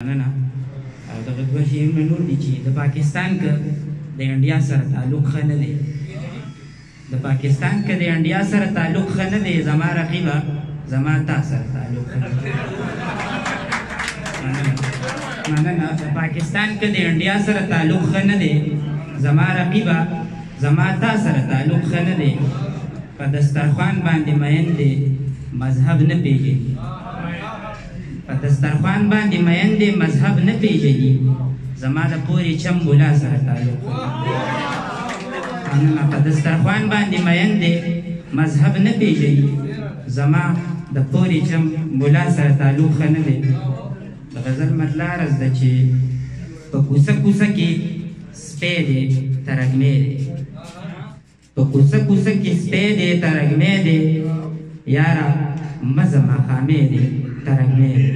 نه او دغه دوه شیونه نور دي چې د پاکستان که د انډیا سره تعلق ښه نه دی د پاکستان که د انډیا سره تعلق ښه نه دی زما رقیبه زما تا سره تعلق ښه نه دی مننه د پاکستان که د انډیا سره تعلق ښه نه دی زما رقیبه زما تا سره تعلق ښه نه دی په دسترخوان باندې مین دی مذهب نه پیژني په دسترخوان باندې مین دی مذهب نه پیژني زما د پورې چم مولا سره تعلق په دسترخوان باندې مین دی مذهب نه پیژني زما د پورې چم مولا سره تعلق ښه نه دی د غزل مطلع عرض ده چې په کوڅه کوڅه کې سپی دی ترږمی دی په کوڅه کوڅه کې سپی دی ترږمی دی یاره مزه ماښامې دی ترږمی دی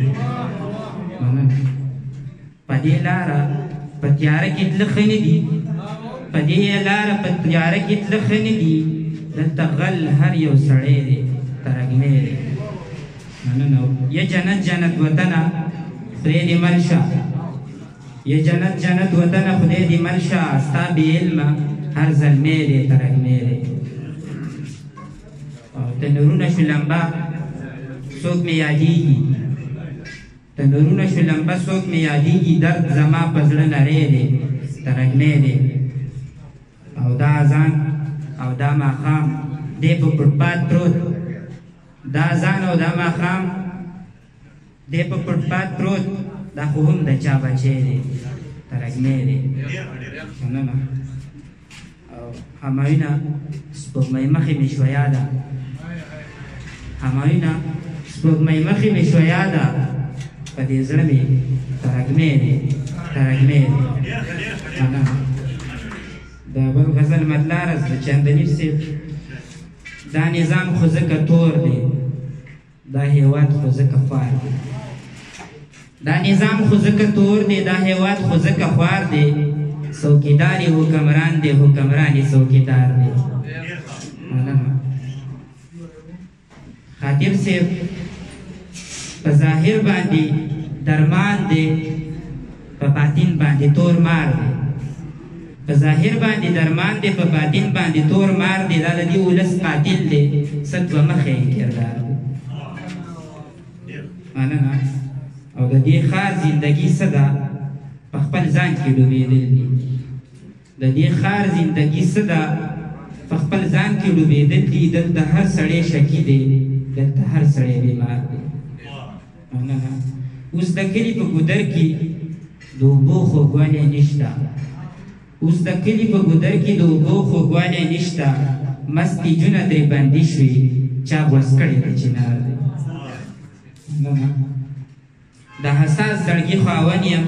په دې لاره په تیاره کې تله ښه نه دي په دې لاره په تیاره کې تله ښه نه دي دلته غل هر یو سړی دی ترږمی دی یا جنت جنت وطنه خدای دې مل شه یا جنت جنت وطنه خدای دې مل شه ستا بې علمه هر زلمی دی ترږمی دی تنورونه شو لمبه څوک مې یادېږي تنورونه شو لمبه څوک مې یادېږي درد زما په زړه نری دی ترږمی دی او دا اذان او دا ماښام دی په فوټپات پروت دا اذان او دا ماښام دی په فوټپات پروت دا خو هم د چا بچی دی ترږمی دی او همایونه سپوږمۍ مخې مې شوه یاده همایونه سپوږمۍ مخې مې شوه یاده په دې زړه مې ترږمی دی ترږمی دی د بل غزل مطلع عرض د چندلیف صاحب دا نظام خو ځکه تور دی دا هیواد خو ځکه خوار دی دا نظام خو ځکه تور دی دا هیواد خو ځکه خوار دی څوکیدار یې حکمران دی حکمران یې څوکیدار دی خاطر صاحب په ظاهر باندې درمان دی په باطن باندې تور مار دی په ظاهر باندې درمان دی په باطن باندې تور مار دی دا د دې ولس قاتل دی څه دوه مخی کردار دی مننه او د دې ښار زندګي څه ده په خپل ځان کې ډوبېدل دي د دې ښار زندګي څه ده په خپل ځان کې ډوبېدل دي دلته هر سړی شکي دی دلته هر سړی بیمار دی اوس د کلي په ګودر کې د اوبو خوږوالی نشته اوس د کلي په ګودر کې د اوبو خوږوالی نشته مستې جونه ترې بندي شوې چا غوڅ کړی د چنار دی د حساس زړګي خاوند یم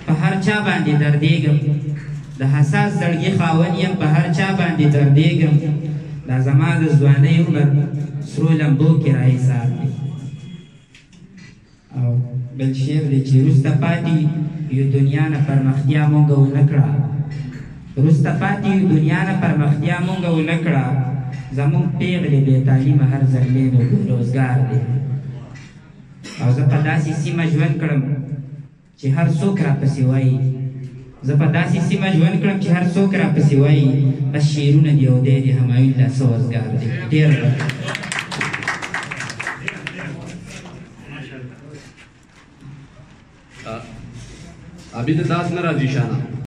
په هر چا باندې دردېږم د حساس زړګي خاوند یم په هر چا باندې دردېږم دا زما د ځوانۍ عمر سرو لمبو کې راحساب دی او بل شعر دی چې وروسته پاتې یو دنیا نه پرمختیا مونږ ونه کړه وروسته پاتې یو دنیا نه پرمختیا مونږ ونه کړه زمونږ پیغلې بې تعلیمه هر زلمی نو بېروزګار دی او زه په داسې سیمه ژوند کړم چې هر څوک راپسې وایي زه په داسې سیمه ژوند کړم چې هر څوک راپسې وایي بس شعرونه دي او دی د همایون لا څه وزګار دی ډېر अभी तो दास न राजी शाना